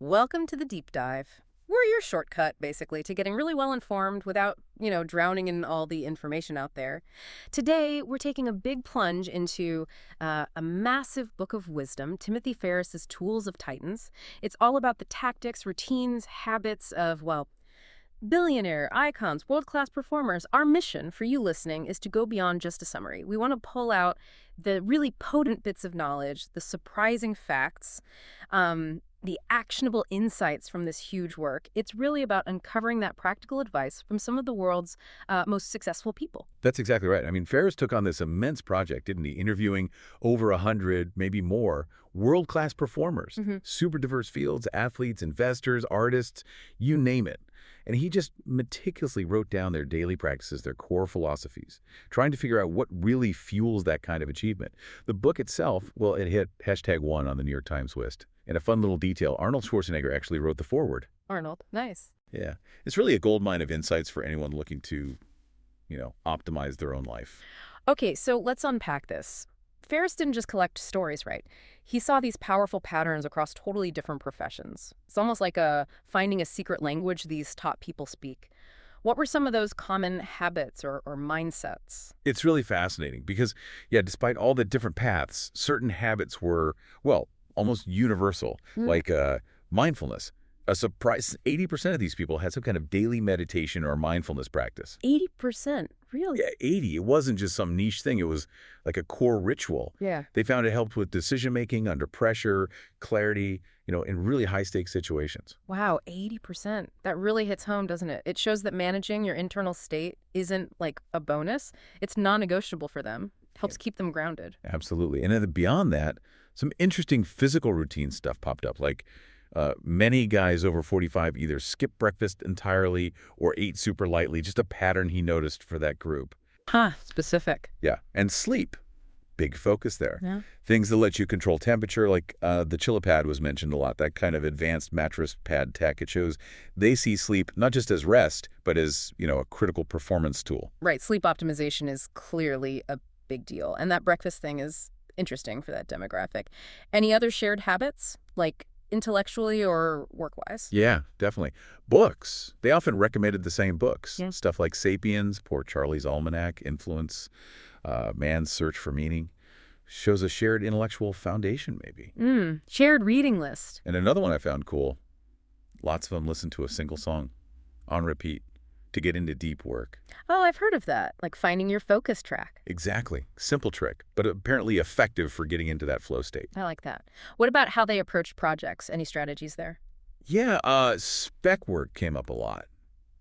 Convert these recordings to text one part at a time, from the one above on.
Welcome to the deep dive. We're your shortcut, basically, to getting really well informed without, drowning in all the information out there. Today, we're taking a big plunge into a massive book of wisdom, Timothy Ferriss's Tools of Titans. It's all about the tactics, routines, habits of, well, billionaire icons, world-class performers. Our mission for you listening is to go beyond just a summary. We want to pull out the really potent bits of knowledge, the surprising facts, the actionable insights from this huge work. It's really about uncovering that practical advice from some of the world's most successful people. That's exactly right. I mean, Ferriss took on this immense project, didn't he? Interviewing over 100, maybe more, world-class performers, super diverse fields, athletes, investors, artists, you name it. And he just meticulously wrote down their daily practices, their core philosophies, trying to figure out what really fuels that kind of achievement. The book itself, well, it hit #1 on the New York Times list. And a fun little detail, Arnold Schwarzenegger actually wrote the foreword. Arnold, nice. Yeah. It's really a goldmine of insights for anyone looking to, optimize their own life. Okay, so let's unpack this. Ferriss didn't just collect stories, right? He saw these powerful patterns across totally different professions. It's almost like finding a secret language these top people speak. What were some of those common habits or mindsets? It's really fascinating because, yeah, despite all the different paths, certain habits were, well, almost universal, like mindfulness. A surprise, 80% of these people had some kind of daily meditation or mindfulness practice. 80%? Really? Yeah, 80. It wasn't just some niche thing. It was like a core ritual. Yeah. They found it helped with decision-making, under pressure, clarity, in really high-stakes situations. Wow, 80%. That really hits home, doesn't it? It shows that managing your internal state isn't like a bonus. It's non-negotiable for them. Helps keep them grounded. Absolutely. And then beyond that, some interesting physical routine stuff popped up, like many guys over 45 either skipped breakfast entirely or ate super lightly, just a pattern he noticed for that group. Specific. Yeah, and sleep, big focus there. Yeah. Things that let you control temperature, like the Chillipad was mentioned a lot, that kind of advanced mattress pad tech. It shows they see sleep not just as rest, but as, a critical performance tool. Right, sleep optimization is clearly a big deal. And that breakfast thing is interesting for that demographic. Any other shared habits, like intellectually or work-wise? Yeah, definitely. Books. They often recommended the same books. Yeah. Stuff like Sapiens, Poor Charlie's Almanac, Influence, Man's Search for Meaning. Shows a shared intellectual foundation, maybe. Shared reading list. And another one I found cool, lots of them listen to a single song on repeat to get into deep work. Oh, I've heard of that, like finding your focus track. Exactly. Simple trick, but apparently effective for getting into that flow state. I like that. What about how they approach projects? Any strategies there? Yeah, spec work came up a lot.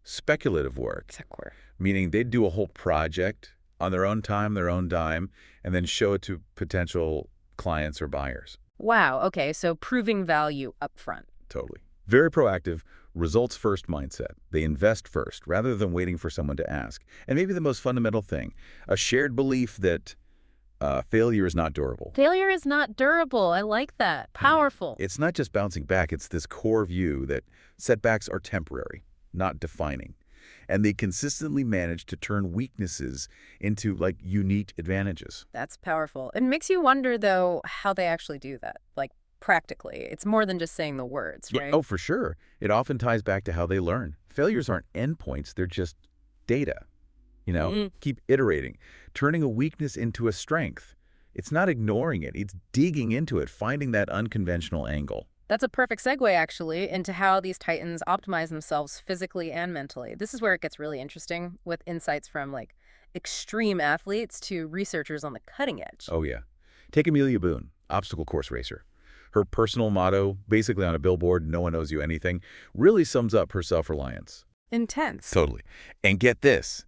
Speculative work. Exactly. Meaning they'd do a whole project on their own time, their own dime, and then show it to potential clients or buyers. Wow, okay, so proving value up front. Totally. Very proactive, results-first mindset. They invest first, rather than waiting for someone to ask. And maybe the most fundamental thing, a shared belief that failure is not durable. Failure is not durable. I like that. Powerful. It's not just bouncing back. It's this core view that setbacks are temporary, not defining. And they consistently manage to turn weaknesses into, unique advantages. That's powerful. It makes you wonder, though, how they actually do that. Like, practically. It's more than just saying the words, right? Yeah, oh, for sure. It often ties back to how they learn. Failures aren't endpoints. They're just data. Keep iterating, turning a weakness into a strength. It's not ignoring it. It's digging into it, finding that unconventional angle. That's a perfect segue, actually, into how these titans optimize themselves physically and mentally. This is where it gets really interesting with insights from, extreme athletes to researchers on the cutting edge. Oh, yeah. Take Amelia Boone, obstacle course racer. Her personal motto, basically on a billboard, "No one owes you anything," really sums up her self-reliance. Intense. Totally. And get this.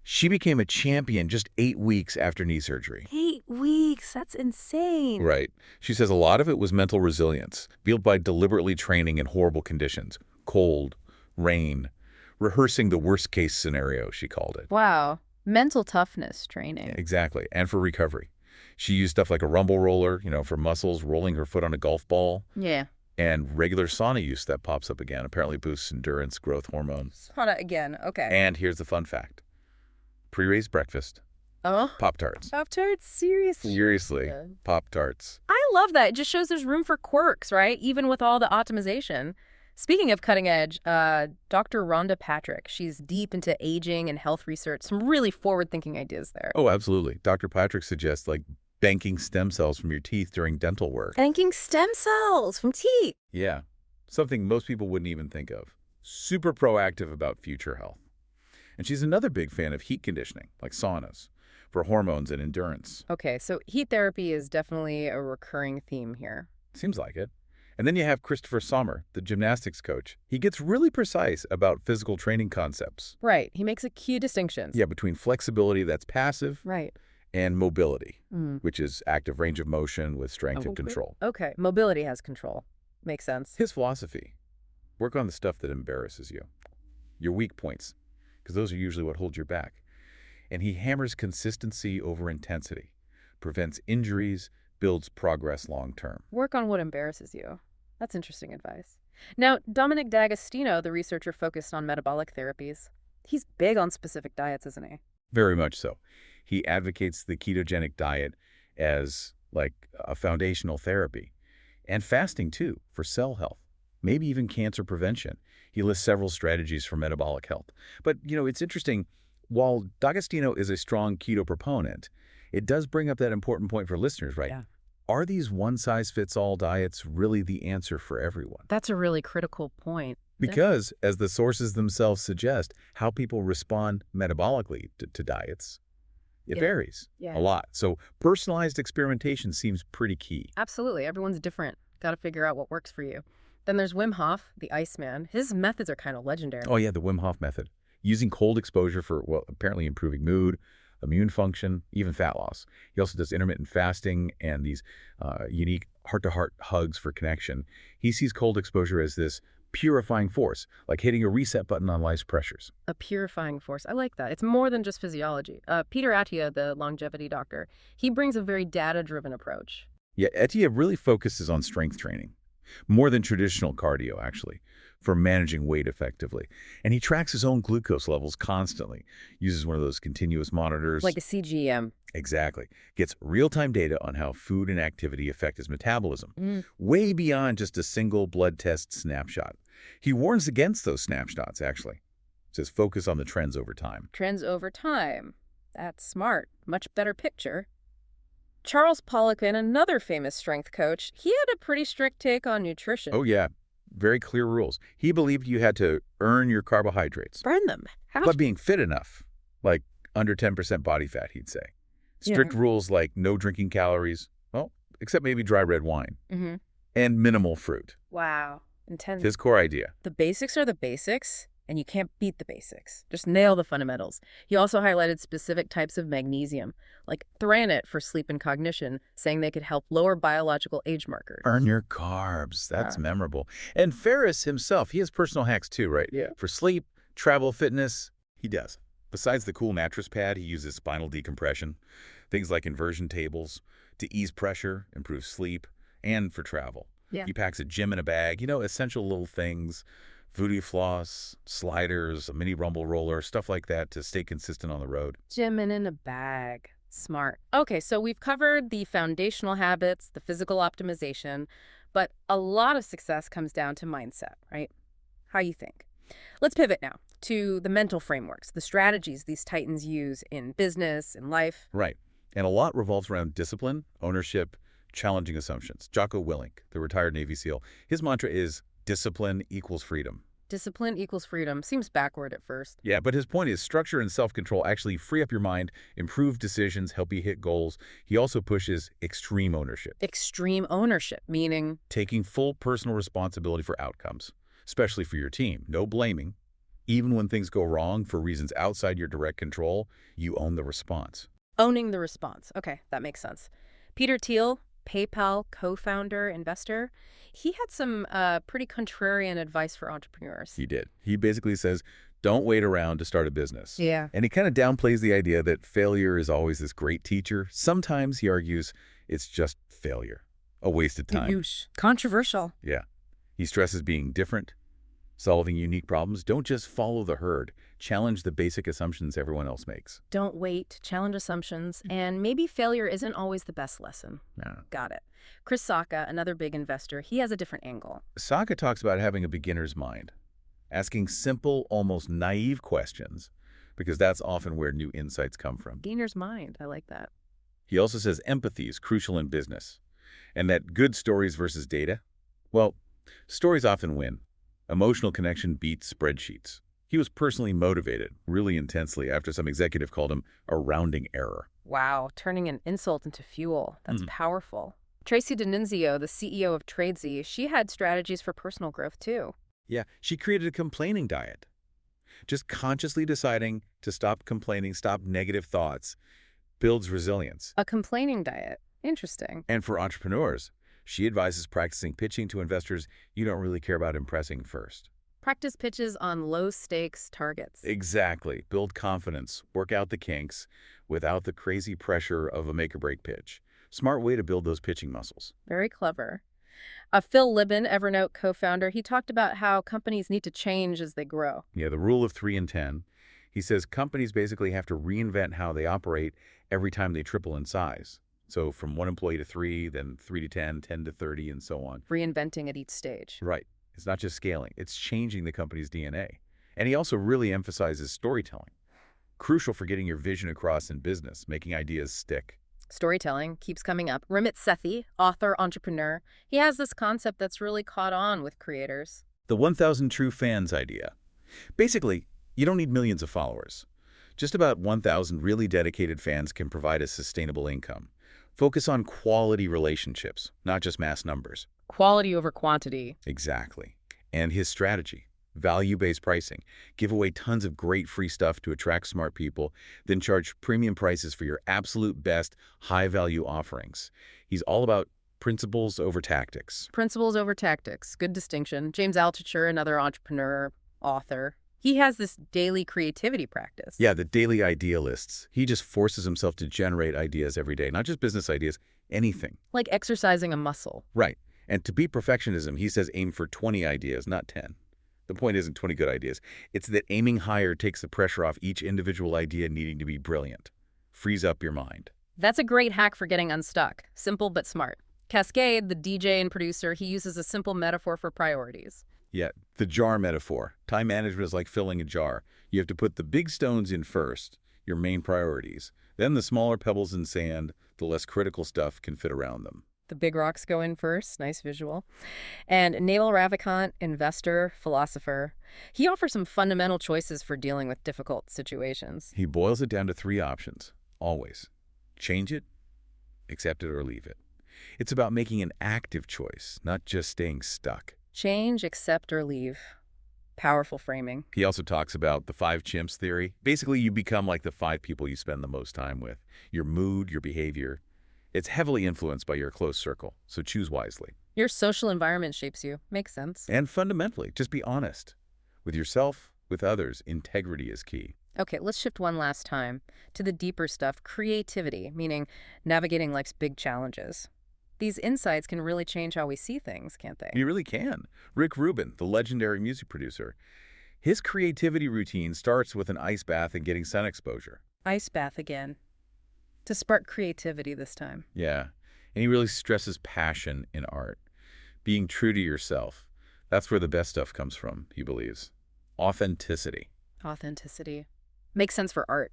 She became a champion just 8 weeks after knee surgery. 8 weeks? That's insane. Right. She says a lot of it was mental resilience, built by deliberately training in horrible conditions. Cold, rain, rehearsing the worst-case scenario, she called it. Wow. Mental toughness training. Exactly. And for recovery. She used stuff like a rumble roller, for muscles, rolling her foot on a golf ball. Yeah. And regular sauna use that pops up again, apparently boosts endurance, growth hormones. Sauna again. Okay. And here's the fun fact. Pre-raised breakfast, Oh, Pop-Tarts. Pop-Tarts? Seriously? Seriously, Yeah. Pop-Tarts. I love that. It just shows there's room for quirks, right? Even with all the optimization. Speaking of cutting edge, Dr. Rhonda Patrick, she's deep into aging and health research. Some really forward-thinking ideas there. Oh, absolutely. Dr. Patrick suggests, like, banking stem cells from your teeth during dental work. Banking stem cells from teeth. Yeah, something most people wouldn't even think of. Super proactive about future health. And she's another big fan of heat conditioning, like saunas, for hormones and endurance. Okay, so heat therapy is definitely a recurring theme here. Seems like it. And then you have Christopher Sommer, the gymnastics coach. He gets really precise about physical training concepts. Right, he makes a key distinctions. Yeah, between flexibility that's passive Right. and mobility, Mm. which is active range of motion with strength and control. Okay, mobility has control. Makes sense. His philosophy: work on the stuff that embarrasses you, your weak points, because those are usually what hold you back. And he hammers consistency over intensity, prevents injuries, builds progress long term. Work on what embarrasses you. That's interesting advice. Now, Dominic D'Agostino, the researcher focused on metabolic therapies, he's big on specific diets, isn't he? Very much so. He advocates the ketogenic diet as like a foundational therapy. And fasting, too, for cell health, maybe even cancer prevention. He lists several strategies for metabolic health. But, it's interesting. While D'Agostino is a strong keto proponent, it does bring up that important point for listeners, right? Yeah. Are these one-size-fits-all diets really the answer for everyone? That's a really critical point. Because, as the sources themselves suggest, how people respond metabolically to diets, it varies Yeah. a lot. So personalized experimentation seems pretty key. Absolutely. Everyone's different. Got to figure out what works for you. Then there's Wim Hof, the Iceman. His methods are kind of legendary. Oh, yeah, the Wim Hof method. Using cold exposure for, well, apparently improving mood, immune function, even fat loss. He also does intermittent fasting and these unique heart-to-heart hugs for connection. He sees cold exposure as this purifying force, like hitting a reset button on life's pressures. A purifying force. I like that. It's more than just physiology. Peter Attia, the longevity doctor, he brings a very data-driven approach. Yeah, Etienne really focuses on strength training, more than traditional cardio, actually, for managing weight effectively. And he tracks his own glucose levels constantly, uses one of those continuous monitors. Like a CGM. Exactly. Gets real-time data on how food and activity affect his metabolism, way beyond just a single blood test snapshot. He warns against those snapshots, actually. Says focus on the trends over time. Trends over time. That's smart. Much better picture. Charles Poliquin, another famous strength coach, he had a pretty strict take on nutrition. Oh, yeah. Very clear rules. He believed you had to earn your carbohydrates. Burn them. How? But being fit enough, like under 10% body fat, he'd say. Strict rules like no drinking calories, well, except maybe dry red wine, and minimal fruit. Wow. Intense. His core idea. The basics are the basics, and you can't beat the basics. Just nail the fundamentals. He also highlighted specific types of magnesium, like threonate for sleep and cognition, saying they could help lower biological age markers. Earn your carbs. That's memorable. And Ferriss himself, he has personal hacks too, right? Yeah. For sleep, travel, fitness, he does. Besides the cool mattress pad, he uses spinal decompression, things like inversion tables, to ease pressure, improve sleep, and for travel. Yeah. He packs a gym in a bag, essential little things, voodoo floss, sliders, a mini rumble roller, stuff like that to stay consistent on the road. Gym in a bag. Smart. Okay, so we've covered the foundational habits, the physical optimization, but a lot of success comes down to mindset, right? How you think. Let's pivot now to the mental frameworks, the strategies these titans use in business, in life. Right. And a lot revolves around discipline, ownership, challenging assumptions. Jocko Willink, the retired Navy SEAL, his mantra is discipline equals freedom. Discipline equals freedom. Seems backward at first. Yeah, but his point is structure and self-control actually free up your mind, improve decisions, help you hit goals. He also pushes extreme ownership. Extreme ownership, meaning? Taking full personal responsibility for outcomes, especially for your team. No blaming. Even when things go wrong for reasons outside your direct control, you own the response. Owning the response. Okay, that makes sense. Peter Thiel, PayPal co-founder, investor, he had some pretty contrarian advice for entrepreneurs. He did. He basically says, don't wait around to start a business. Yeah. And he kind of downplays the idea that failure is always this great teacher. Sometimes, he argues, it's just failure, a wasted time. Controversial. Yeah. He stresses being different, Solving unique problems, don't just follow the herd. Challenge the basic assumptions everyone else makes. Don't wait, challenge assumptions, and maybe failure isn't always the best lesson. Yeah. Got it. Chris Sacca, another big investor, he has a different angle. Saka talks about having a beginner's mind, asking simple, almost naive questions, because that's often where new insights come from. Gainer's mind, I like that. He also says empathy is crucial in business, and that good stories versus data, well, stories often win. Emotional connection beats spreadsheets. He was personally motivated, really intensely, after some executive called him a rounding error. Wow, turning an insult into fuel. That's powerful. Tracy D'Annunzio, the CEO of Tradesy, she had strategies for personal growth too. Yeah, she created a complaining diet. Just consciously deciding to stop complaining, stop negative thoughts, builds resilience. A complaining diet. Interesting. And for entrepreneurs, she advises practicing pitching to investors you don't really care about impressing first. Practice pitches on low-stakes targets. Exactly. Build confidence, work out the kinks without the crazy pressure of a make-or-break pitch. Smart way to build those pitching muscles. Very clever. Phil Libin, Evernote co-founder, he talked about how companies need to change as they grow. Yeah, the rule of 3 and 10. He says companies basically have to reinvent how they operate every time they triple in size. So from 1 employee to 3, then 3 to 10, 10 to 30, and so on. Reinventing at each stage. Right. It's not just scaling. It's changing the company's DNA. And he also really emphasizes storytelling. Crucial for getting your vision across in business, making ideas stick. Storytelling keeps coming up. Ramit Sethi, author, entrepreneur, he has this concept that's really caught on with creators. The 1,000 true fans idea. Basically, you don't need millions of followers. Just about 1,000 really dedicated fans can provide a sustainable income. Focus on quality relationships, not just mass numbers. Quality over quantity. Exactly. And his strategy, value-based pricing. Give away tons of great free stuff to attract smart people, then charge premium prices for your absolute best high-value offerings. He's all about principles over tactics. Principles over tactics. Good distinction. James Altucher, another entrepreneur, author, he has this daily creativity practice. Yeah, the daily idealists. He just forces himself to generate ideas every day, not just business ideas, anything. Like exercising a muscle. Right. And to beat perfectionism, he says aim for 20 ideas, not 10. The point isn't 20 good ideas. It's that aiming higher takes the pressure off each individual idea needing to be brilliant. Frees up your mind. That's a great hack for getting unstuck. Simple but smart. Cascade, the DJ and producer, he uses a simple metaphor for priorities. Yeah, the jar metaphor. Time management is like filling a jar. You have to put the big stones in first, your main priorities. Then the smaller pebbles and sand, the less critical stuff can fit around them. The big rocks go in first. Nice visual. And Naval Ravikant, investor, philosopher, he offers some fundamental choices for dealing with difficult situations. He boils it down to 3 options, always. Change it, accept it, or leave it. It's about making an active choice, not just staying stuck. Change, accept, or leave. Powerful framing. He also talks about the 5 chimps theory. Basically, you become like the 5 people you spend the most time with. Your mood, your behavior. It's heavily influenced by your close circle, so choose wisely. Your social environment shapes you. Makes sense. And fundamentally, just be honest. With yourself, with others, integrity is key. Okay, let's shift one last time to the deeper stuff, creativity, meaning navigating life's big challenges. These insights can really change how we see things, can't they? You really can. Rick Rubin, the legendary music producer, his creativity routine starts with an ice bath and getting sun exposure. Ice bath again. To spark creativity this time. Yeah, and he really stresses passion in art. Being true to yourself. That's where the best stuff comes from, he believes. Authenticity. Authenticity. Makes sense for art.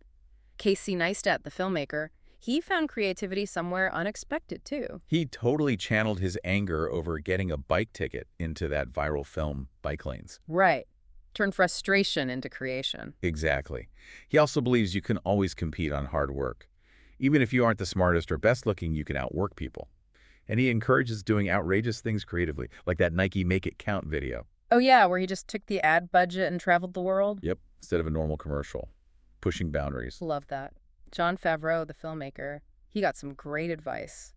Casey Neistat, the filmmaker, he found creativity somewhere unexpected, too. He totally channeled his anger over getting a bike ticket into that viral film, Bike Lanes. Right. Turned frustration into creation. Exactly. He also believes you can always compete on hard work. Even if you aren't the smartest or best looking, you can outwork people. And he encourages doing outrageous things creatively, like that Nike Make It Count video. Oh, yeah, where he just took the ad budget and traveled the world? Yep, instead of a normal commercial. Pushing boundaries. Love that. Jon Favreau, the filmmaker, he got some great advice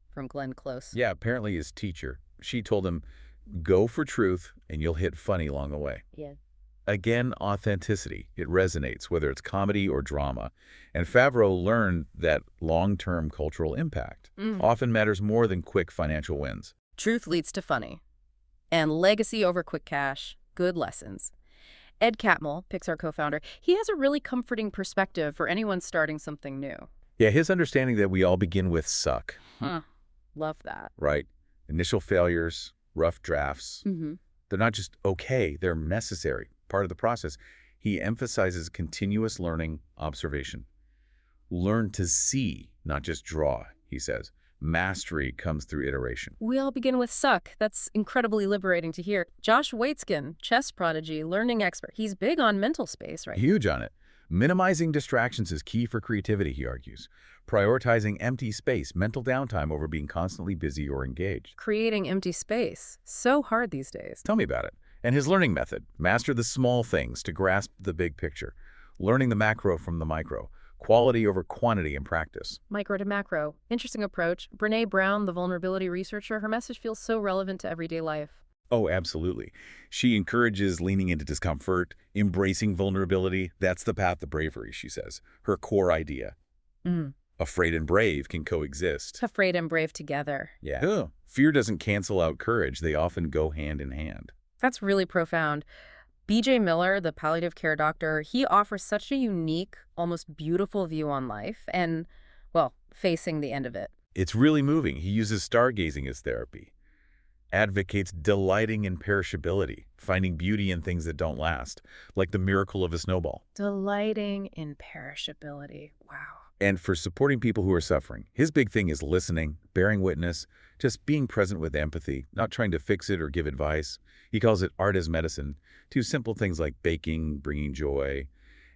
from Glenn Close. Yeah, apparently his teacher. She told him, go for truth and you'll hit funny along the way. Yeah. Again, authenticity. It resonates, whether it's comedy or drama. And Favreau learned that long-term cultural impact often matters more than quick financial wins. Truth leads to funny. And legacy over quick cash. Good lessons. Ed Catmull, Pixar co-founder, he has a really comforting perspective for anyone starting something new. Yeah, his understanding that we all begin with suck, Huh. Love that. right? Initial failures, rough drafts. Mm-hmm. They're not just okay, they're necessary, part of the process. He emphasizes continuous learning, observation. Learn to see, not just draw, he says. Mastery comes through iteration. We all begin with suck. That's incredibly liberating to hear. Josh Waitzkin, chess prodigy, learning expert. He's big on mental space, right? Huge on it. Minimizing distractions is key for creativity, he argues. Prioritizing empty space, mental downtime over being constantly busy or engaged. Creating empty space. So hard these days. Tell me about it. And his learning method, master the small things to grasp the big picture. Learning the macro from the micro. Quality over quantity in practice. Micro to macro. Interesting approach. Brene Brown, the vulnerability researcher, her message feels so relevant to everyday life. Oh, absolutely. She encourages leaning into discomfort, embracing vulnerability. That's the path to bravery, she says. Her core idea. Afraid and brave can coexist. Afraid and brave together. Yeah. Fear doesn't cancel out courage. They often go hand in hand. That's really profound. B.J. Miller, the palliative care doctor, he offers such a unique, almost beautiful view on life and, well, facing the end of it. It's really moving. He uses stargazing as therapy. Advocates delighting in perishability, finding beauty in things that don't last, like the miracle of a snowball. Delighting in perishability. Wow. And for supporting people who are suffering, his big thing is listening, bearing witness, just being present with empathy, not trying to fix it or give advice. He calls it art as medicine, to simple things like baking, bringing joy.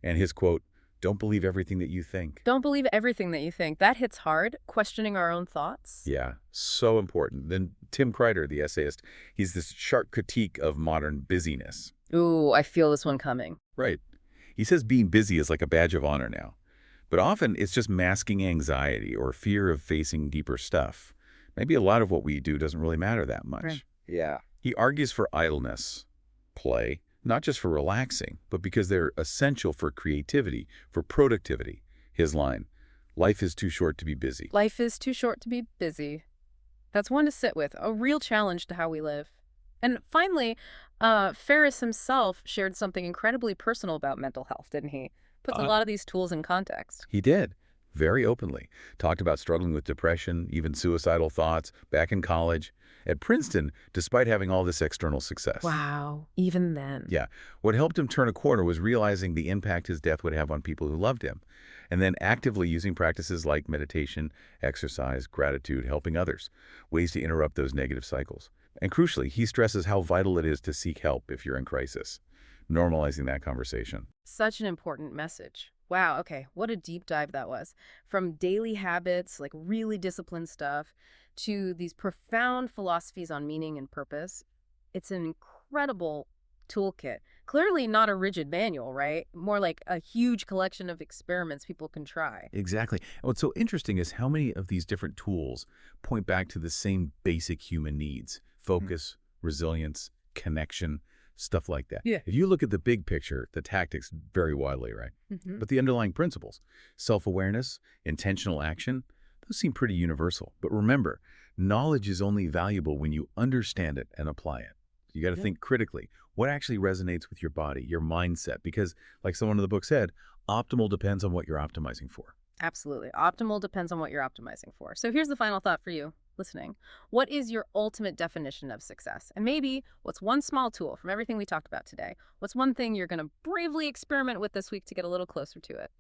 And his quote, "Don't believe everything that you think." Don't believe everything that you think. That hits hard, questioning our own thoughts. Yeah, so important. Then Tim Kreider, the essayist, he's this sharp critique of modern busyness. Ooh, I feel this one coming. Right. He says being busy is like a badge of honor now. But often it's just masking anxiety or fear of facing deeper stuff. Maybe a lot of what we do doesn't really matter that much. Right. Yeah. He argues for idleness, play, not just for relaxing, but because they're essential for creativity, for productivity. His line, life is too short to be busy. Life is too short to be busy. That's one to sit with, a real challenge to how we live. And finally, Ferriss himself shared something incredibly personal about mental health, didn't he? Puts a lot of these tools in context. He did, very openly. Talked about struggling with depression, even suicidal thoughts, back in college. At Princeton, despite having all this external success. Wow, even then. Yeah. What helped him turn a corner was realizing the impact his death would have on people who loved him, and then actively using practices like meditation, exercise, gratitude, helping others, ways to interrupt those negative cycles. And crucially, he stresses how vital it is to seek help if you're in crisis, normalizing that conversation. Such an important message. Wow, okay, what a deep dive that was. From daily habits, like really disciplined stuff, to these profound philosophies on meaning and purpose. It's an incredible toolkit. Clearly not a rigid manual, right? More like a huge collection of experiments people can try. Exactly. And what's so interesting is how many of these different tools point back to the same basic human needs: focus, resilience, connection, stuff like that. Yeah. If you look at the big picture, the tactics vary widely, right? But the underlying principles, self-awareness, intentional action, those seem pretty universal. But remember, knowledge is only valuable when you understand it and apply it. You got to think critically. What actually resonates with your body, your mindset? Because, like someone in the book said, optimal depends on what you're optimizing for. Absolutely. Optimal depends on what you're optimizing for. So here's the final thought for you listening. What is your ultimate definition of success? And maybe what's one small tool from everything we talked about today? What's one thing you're going to bravely experiment with this week to get a little closer to it?